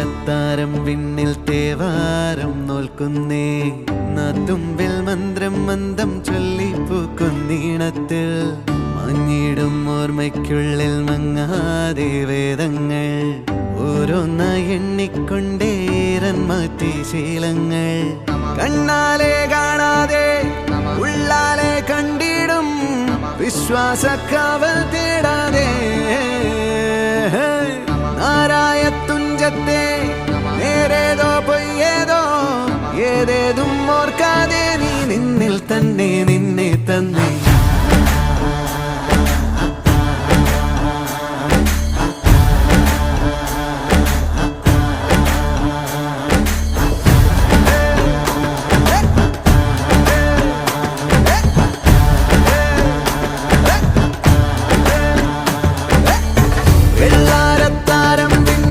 അത്താരം വിണ്ണിൽ തേവാരം നോൽക്കുന്നേ നാത്തുമ്പിൽ മന്ത്രം മന്ദം ചൊല്ലിപ്പൂക്കുന്നീണത്തിൽ മഞ്ഞിടും ഓർമ്മയ്ക്കുള്ളിൽ മങ്ങാതെ വേദങ്ങൾ ഓരോന്നായി എണ്ണിക്കൊണ്ടേരൻ മാറ്റി ശീലങ്ങൾ കണ്ണാലെ കാണാതെ ഉള്ളാലെ കണ്ടിടും വിശ്വാസക്കാവൽ തേടാതെ നാരായ തുഞ്ചത്തെ നേരേതോ പൊയ്യേതോ ഏതേതും ഓർക്കാതെ നീ നിന്നിൽ തന്നെ നിന്നെ തന്നെ